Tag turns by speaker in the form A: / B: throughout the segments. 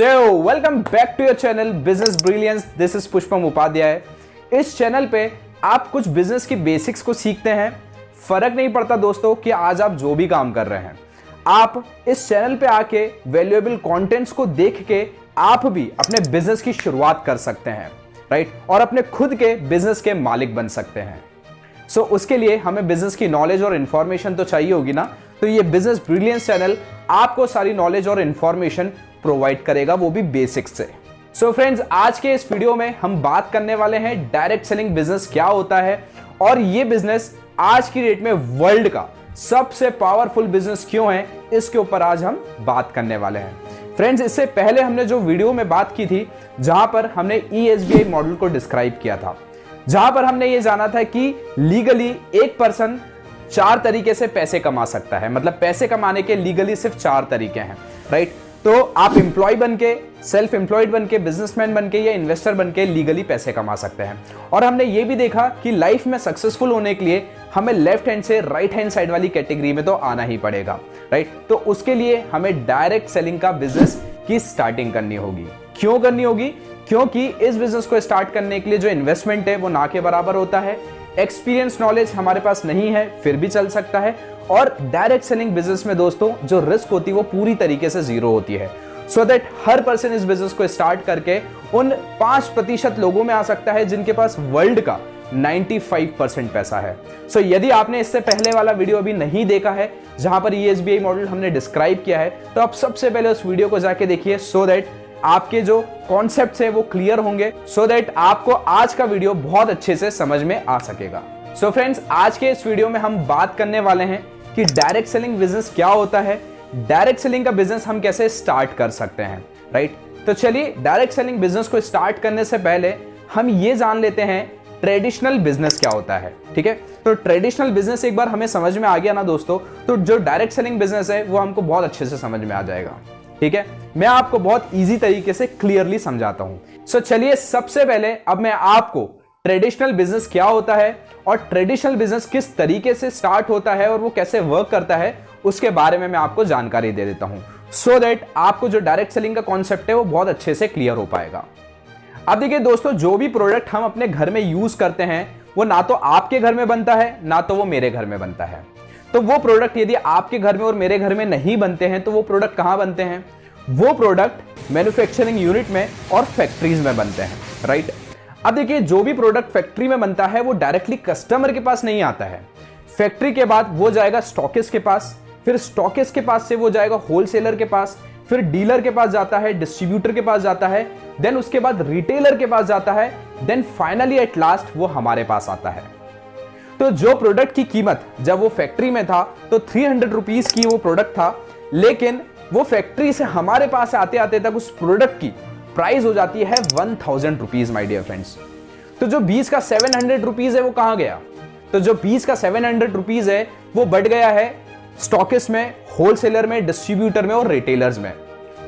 A: Welcome back to your channel business brilliance. This is Pushpam Upadhyay. इस channel पे आप कुछ बिजनेस की बेसिक्स को सीखते हैं। फर्क नहीं पड़ता दोस्तों कि आज आप जो भी काम कर रहे हैं, आप इस चैनल पे आके वैल्यूएबल कंटेंट्स को देख के आप भी अपने बिजनेस की शुरुआत कर सकते हैं, राइट, और अपने खुद के बिजनेस के मालिक बन सकते हैं। उसके लिए हमें बिजनेस की नॉलेज और इंफॉर्मेशन तो चाहिए होगी ना। तो ये बिजनेस ब्रिलियंस चैनल आपको सारी नॉलेज और इंफॉर्मेशन प्रोवाइड करेगा, वो भी बेसिक्स से। फ्रेंड्स, आज के इस वीडियो में हम बात करने वाले हैं डायरेक्ट सेलिंग बिजनेस क्या होता है और ये बिजनेस आज की डेट में वर्ल्ड का सबसे पावरफुल बिजनेस क्यों है, इसके ऊपर आज हम बात करने वाले हैं। फ्रेंड्स, इससे पहले हमने जो वीडियो में बात की थी, जहां पर हमने ESBI मॉडल को डिस्क्राइब किया था, जहां पर हमने ये जाना था कि लीगली एक पर्सन 4 तरीके से पैसे कमा सकता है। मतलब पैसे कमाने के लीगली सिर्फ 4 तरीके हैं, राइट। तो आप एम्प्लॉय बन के, सेल्फ एम्प्लॉयड बन के, बिजनेसमैन बन के या इन्वेस्टर बन के लीगली पैसे कमा सकते हैं। और हमने ये भी देखा कि लाइफ में सक्सेसफुल होने के लिए हमें लेफ्ट हैंड से राइट हैंड साइड वाली कैटेगरी में तो आना ही पड़ेगा, राइट। तो उसके लिए हमें डायरेक्ट सेलिंग का बिजनेस की स्टार्टिंग करनी होगी। क्यों करनी होगी? क्योंकि इस बिजनेस को स्टार्ट करने के लिए जो इन्वेस्टमेंट है वो ना के बराबर होता है। एक्सपीरियंस नॉलेज हमारे पास नहीं है फिर भी चल सकता है। और डायरेक्ट सेलिंग बिजनेस में दोस्तों जो रिस्क होती है वो पूरी तरीके से जीरो होती है। सो दैट हर पर्सन इस बिजनेस को स्टार्ट करके उन 5% लोगों में आ सकता है जिनके पास वर्ल्ड का 95% पैसा है। यदि आपने इससे पहले वाला वीडियो अभी नहीं देखा है जहां पर ESBI मॉडल हमने डिस्क्राइब किया है, तो आप सबसे पहले उस वीडियो को जाके देखिए, सो दैट आपके जो कॉन्सेप्ट्स है वो क्लियर होंगे, सो दैट आपको आज का वीडियो बहुत अच्छे से समझ में आ सकेगा। फ्रेंड्स, आज के इस वीडियो में हम बात करने वाले हैं कि डायरेक्ट सेलिंग बिजनेस क्या होता है, डायरेक्ट सेलिंग का बिजनेस हम कैसे स्टार्ट कर सकते हैं, राइट। तो चलिए, डायरेक्ट सेलिंग बिजनेस को स्टार्ट करने से पहले हम ये जान लेते हैं ट्रेडिशनल बिजनेस क्या होता है, ठीक है। तो ट्रेडिशनल बिजनेस एक बार हमें समझ में आ गया ना दोस्तों, तो जो डायरेक्ट सेलिंग बिजनेस है वो हमको बहुत अच्छे से समझ में आ जाएगा, ठीक है। मैं आपको बहुत इजी तरीके से क्लियरली समझाता हूं। चलिए, सबसे पहले अब मैं आपको ट्रेडिशनल बिजनेस क्या होता है और ट्रेडिशनल बिजनेस किस तरीके से स्टार्ट होता है और वो कैसे वर्क करता है उसके बारे में मैं आपको जानकारी दे देता हूं, सो दैट आपको जो डायरेक्ट सेलिंग का कॉन्सेप्ट है वो बहुत अच्छे से क्लियर हो पाएगा। अब देखिए दोस्तों, जो भी प्रोडक्ट हम अपने घर में यूज करते हैं वो ना तो आपके घर में बनता है ना तो वो मेरे घर में बनता है। तो वो प्रोडक्ट यदि आपके घर में और मेरे घर में नहीं बनते हैं तो वो प्रोडक्ट कहां बनते हैं? वो प्रोडक्ट मैन्युफैक्चरिंग यूनिट में और फैक्ट्रीज में बनते हैं, राइट। अब देखिए, जो भी प्रोडक्ट फैक्ट्री में बनता है वो डायरेक्टली कस्टमर के पास नहीं आता है। फैक्ट्री के बाद वो जाएगा स्टॉकिस्ट के पास, फिर स्टॉकिस्ट के पास से वो जाएगा होलसेलर के पास, फिर डीलर के पास जाता है, डिस्ट्रीब्यूटर के पास जाता है, देन उसके बाद रिटेलर के पास जाता है, देन फाइनली एट लास्ट वो हमारे पास आता है। तो जो प्रोडक्ट की कीमत जब वो फैक्ट्री में था तो 300 रुपीज की वो प्रोडक्ट था, लेकिन वो फैक्ट्री से हमारे पास आते आते तक उस प्रोडक्ट की प्राइस हो जाती है 1000 रुपीज, माय डियर फ्रेंड्स। तो जो 20 का 700 रुपीज है वो कहां गया? तो जो 20 का 700 रुपीज है वो बढ़ गया है स्टॉकिस्ट में, होलसेलर में, डिस्ट्रीब्यूटर में और रिटेलर्स में।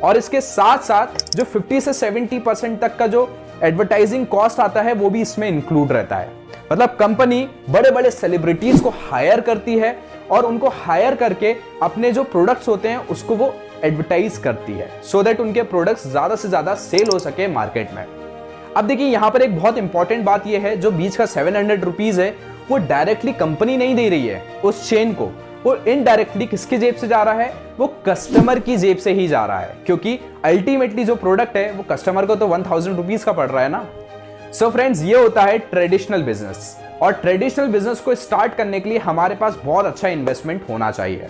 A: और इसके साथ साथ जो 50 से 70% तक का जो एडवर्टाइजिंग कॉस्ट आता है वो भी इसमें इंक्लूड रहता है। मतलब कंपनी बड़े बड़े सेलिब्रिटीज को हायर करती है और उनको हायर करके अपने जो प्रोडक्ट्स होते हैं उसको वो एडवर्टाइज करती है, सो दैट उनके प्रोडक्ट्स ज्यादा से ज्यादा सेल हो सके मार्केट में। अब देखिए, यहां पर एक बहुत इंपॉर्टेंट बात यह है, जो बीच का 700 रुपीज है वो डायरेक्टली कंपनी नहीं दे रही है उस चेन को, वो इनडायरेक्टली किसकी जेब से जा रहा है? वो कस्टमर की जेब से ही जा रहा है, क्योंकि अल्टीमेटली जो प्रोडक्ट है वो कस्टमर को तो 1000 रुपीज का पड़ रहा है ना। फ्रेंड्स, ये होता है ट्रेडिशनल बिजनेस। और ट्रेडिशनल बिजनेस को स्टार्ट करने के लिए हमारे पास बहुत अच्छा इन्वेस्टमेंट होना चाहिए।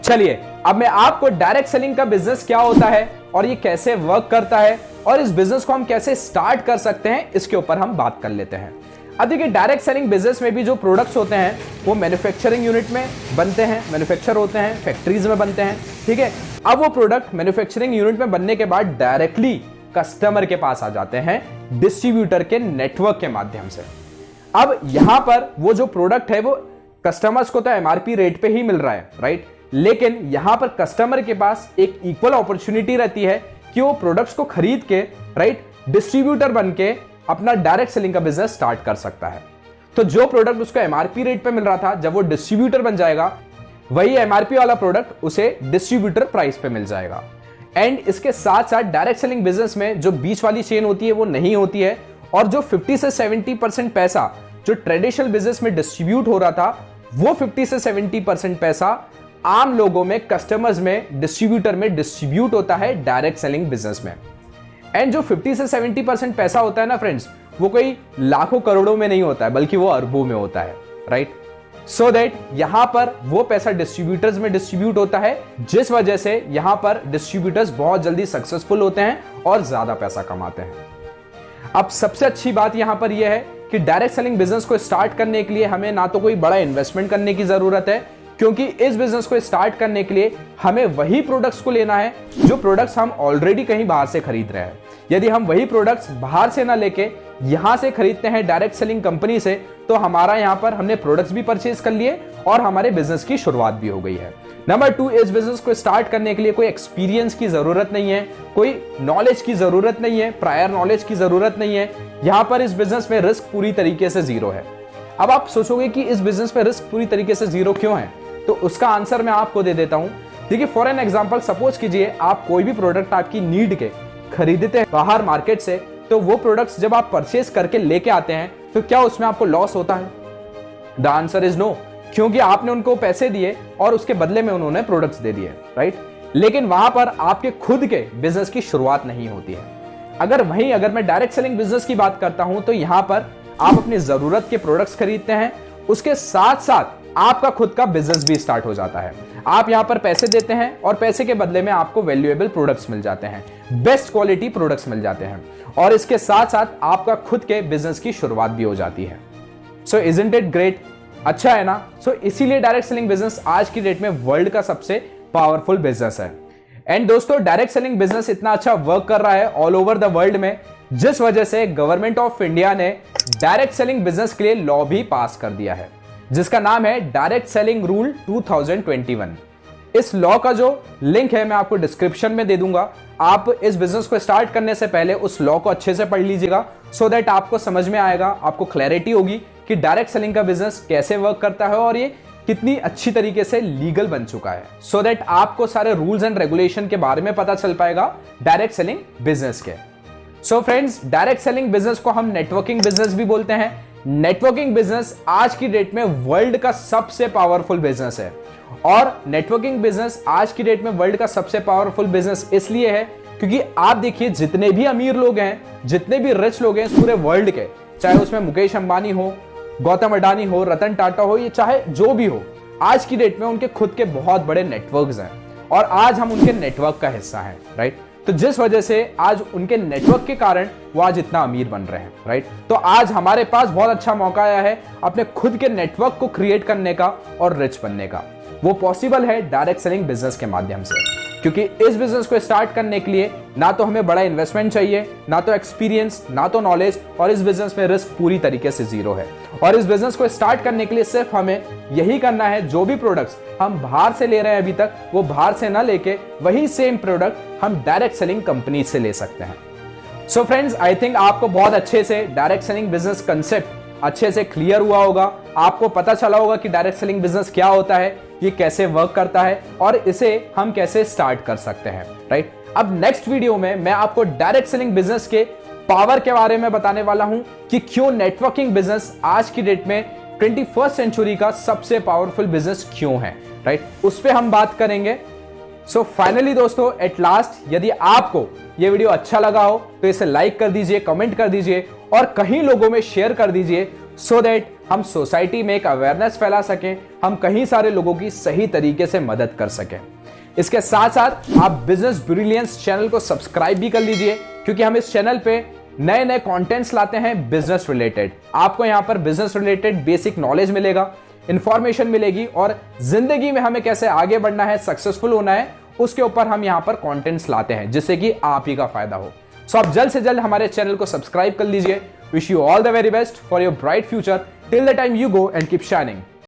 A: चलिए, अब मैं आपको डायरेक्ट सेलिंग का बिजनेस क्या होता है और ये कैसे वर्क करता है और इस बिजनेस को हम कैसे स्टार्ट कर सकते हैं इसके ऊपर हम बात कर लेते हैं। अब देखिए, डायरेक्ट सेलिंग बिजनेस में भी जो प्रोडक्ट्स होते हैं वो मैन्युफैक्चरिंग यूनिट में बनते हैं, मैन्युफैक्चर होते हैं, फैक्ट्रीज में बनते हैं, ठीक है। अब वो प्रोडक्ट मैन्युफैक्चरिंग यूनिट में बनने के बाद डायरेक्टली कस्टमर के पास आ जाते हैं डिस्ट्रीब्यूटर के नेटवर्क के माध्यम से। अब यहां पर वो जो प्रोडक्ट है वो कस्टमर्स को तो MRP रेट पे ही मिल रहा है, राइट, लेकिन यहां पर कस्टमर के पास एक इक्वल अपॉर्चुनिटी रहती है कि वो प्रोडक्ट्स को खरीद के, राइट, डिस्ट्रीब्यूटर बन के अपना डायरेक्ट सेलिंग का बिजनेस स्टार्ट कर सकता है। तो जो प्रोडक्ट उसको MRP रेट पे मिल रहा था, जब वो डिस्ट्रीब्यूटर बन जाएगा वही MRP वाला प्रोडक्ट उसे डिस्ट्रीब्यूटर प्राइस पे मिल जाएगा। एंड इसके साथ साथ डायरेक्ट सेलिंग बिजनेस में जो बीच वाली चेन होती है वो नहीं होती है, और जो 50 से 70% पैसा जो ट्रेडिशनल बिजनेस में डिस्ट्रीब्यूट हो रहा था, वो 50 से 70% पैसा आम लोगों में, कस्टमर्स में, डिस्ट्रीब्यूटर में डिस्ट्रीब्यूट होता है डायरेक्ट सेलिंग बिजनेस में। एंड जो 50 से 70% पैसा होता है ना फ्रेंड्स, वो कोई लाखों करोड़ों में नहीं होता है, बल्कि वो अरबों में होता है, राइट। सो दैट यहां पर वो पैसा डिस्ट्रीब्यूटर्स में डिस्ट्रीब्यूट होता है, जिस वजह से यहां पर डिस्ट्रीब्यूटर्स बहुत जल्दी सक्सेसफुल होते हैं और ज्यादा पैसा कमाते हैं। अब सबसे अच्छी बात यहां पर यह है कि डायरेक्ट सेलिंग बिजनेस को स्टार्ट करने के लिए हमें ना तो कोई बड़ा इन्वेस्टमेंट करने की जरूरत है, क्योंकि इस बिजनेस को स्टार्ट करने के लिए हमें वही प्रोडक्ट्स को लेना है जो प्रोडक्ट्स हम ऑलरेडी कहीं बाहर से खरीद रहे हैं। यदि हम वही प्रोडक्ट्स बाहर से ना लेके यहां से खरीदते हैं डायरेक्ट सेलिंग कंपनी से, तो हमारा यहां पर हमने प्रोडक्ट्स भी परचेज कर लिए और हमारे बिजनेस की शुरुआत भी हो गई है। नंबर 2, इस बिजनेस को स्टार्ट करने के लिए कोई एक्सपीरियंस की जरूरत नहीं है, कोई नॉलेज की जरूरत नहीं है, प्रायर नॉलेज की जरूरत नहीं है। यहां पर इस बिजनेस में रिस्क पूरी तरीके से जीरो है। अब आप सोचोगे कि इस बिजनेस में रिस्क पूरी तरीके से जीरो क्यों है, तो उसका आंसर मैं आपको दे देता हूं। देखिए, फॉर एन एग्जांपल, सपोज कीजिए आप कोई भी प्रोडक्ट आपकी नीड के खरीदते हैं बाहर मार्केट से, तो वो प्रोडक्ट्स जब आप परचेज करके लेके आते हैं तो क्या उसमें आपको लॉस होता है? द आंसर इज नो, क्योंकि आपने उनको पैसे दिए और उसके बदले में उन्होंने प्रोडक्ट्स दे दिए, राइट। लेकिन वहां पर आपके खुद के बिजनेस की शुरुआत नहीं होती है। अगर मैं डायरेक्ट सेलिंग बिजनेस की बात करता हूं, तो यहां पर आप अपनी जरूरत के प्रोडक्ट्स खरीदते हैं, उसके साथ साथ आपका खुद का बिजनेस भी स्टार्ट हो जाता है। आप यहां पर पैसे देते हैं और पैसे के बदले में आपको वैल्यूएबल प्रोडक्ट्स मिल जाते हैं, बेस्ट क्वालिटी प्रोडक्ट्स मिल जाते हैं, और इसके साथ साथ आपका खुद के बिजनेस की शुरुआत भी हो जाती है। सो इजंट इट ग्रेट? अच्छा है ना। सो इसीलिए डायरेक्ट सेलिंग बिजनेस आज की डेट में वर्ल्ड का सबसे पावरफुल बिजनेस है। एंड दोस्तों, डायरेक्ट सेलिंग बिजनेस इतना अच्छा वर्क कर रहा है ऑल ओवर द वर्ल्ड में, जिस वजह से गवर्नमेंट ऑफ इंडिया ने डायरेक्ट सेलिंग बिजनेस के लिए लॉ भी पास कर दिया है, जिसका नाम है डायरेक्ट सेलिंग रूल 2021। इस लॉ का जो लिंक है मैं आपको डिस्क्रिप्शन में दे दूंगा। आप इस बिजनेस को स्टार्ट करने से पहले उस लॉ को अच्छे से पढ़ लीजिएगा, सो दैट आपको समझ में आएगा, आपको क्लैरिटी होगी कि डायरेक्ट सेलिंग का बिजनेस कैसे वर्क करता है और ये कितनी अच्छी तरीके से लीगल बन चुका है, सो दैट आपको सारे रूल्स एंड रेगुलेशन के बारे में पता चल पाएगा डायरेक्ट सेलिंग बिजनेस के। So friends, direct selling business को हम नेटवर्किंग बिजनेस भी बोलते हैं। नेटवर्किंग बिजनेस आज की डेट में वर्ल्ड का सबसे पावरफुल बिजनेस है, और नेटवर्किंग बिजनेस आज की डेट में वर्ल्ड का सबसे पावरफुल बिजनेस इसलिए है क्योंकि आप देखिए, जितने भी अमीर लोग हैं, जितने भी रिच लोग हैं पूरे वर्ल्ड के, चाहे उसमें मुकेश अंबानी हो, गौतम अडानी हो, रतन टाटा हो, ये चाहे जो भी हो, आज की डेट में उनके खुद के बहुत बड़े नेटवर्क्स हैं और आज हम उनके नेटवर्क का हिस्सा हैं, राइट। तो जिस वजह से आज उनके नेटवर्क के कारण वो आज इतना अमीर बन रहे हैं, राइट। तो आज हमारे पास बहुत अच्छा मौका आया है अपने खुद के नेटवर्क को क्रिएट करने का और रिच बनने का। वो पॉसिबल है डायरेक्ट सेलिंग बिजनेस के माध्यम से, क्योंकि इस बिजनेस को स्टार्ट करने के लिए ना तो हमें बड़ा इन्वेस्टमेंट चाहिए, ना तो एक्सपीरियंस, ना तो नॉलेज, और इस बिजनेस में रिस्क पूरी तरीके से जीरो है। और इस बिजनेस को स्टार्ट करने के लिए सिर्फ हमें यही करना है, जो भी प्रोडक्ट्स हम बाहर से ले रहे हैं अभी तक, वो बाहर से ना लेके वही सेम प्रोडक्ट हम डायरेक्ट सेलिंग कंपनी से ले सकते हैं। सो फ्रेंड्स, आई थिंक आपको बहुत अच्छे से डायरेक्ट सेलिंग बिजनेस कंसेप्ट अच्छे से क्लियर हुआ होगा। आपको पता चला होगा कि डायरेक्ट सेलिंग बिजनेस क्या होता है, ये कैसे वर्क करता है और इसे हम कैसे स्टार्ट कर सकते हैं, राइट। अब नेक्स्ट वीडियो में मैं आपको डायरेक्ट सेलिंग बिजनेस के पावर के बारे में बताने वाला हूं कि क्यों नेटवर्किंग बिजनेस आज की डेट में 21st सेंचुरी का सबसे पावरफुल बिजनेस क्यों है, राइट। उस पर हम बात करेंगे। सो फाइनली दोस्तों, एट लास्ट, यदि आपको ये वीडियो अच्छा लगा हो तो इसे लाइक कर दीजिए, कमेंट कर दीजिए और कहीं लोगों में शेयर कर दीजिए, सो दैट हम सोसाइटी में एक अवेयरनेस फैला सकें, हम कहीं सारे लोगों की सही तरीके से मदद कर सकें। इसके साथ साथ आप बिजनेस ब्रिलियंस चैनल को सब्सक्राइब भी कर लीजिए, क्योंकि हम इस चैनल पे नए नए कंटेंट्स लाते हैं बिजनेस रिलेटेड। आपको यहाँ पर बिजनेस रिलेटेड बेसिक नॉलेज मिलेगा, इंफॉर्मेशन मिलेगी, और जिंदगी में हमें कैसे आगे बढ़ना है, सक्सेसफुल होना है, उसके ऊपर हम यहाँ पर कंटेंट्स लाते हैं, जिससे कि आप ही का फायदा हो। सो आप जल्द से जल्द हमारे चैनल को सब्सक्राइब कर लीजिए। Wish you all the very best for your bright future. Till the time you go and keep shining.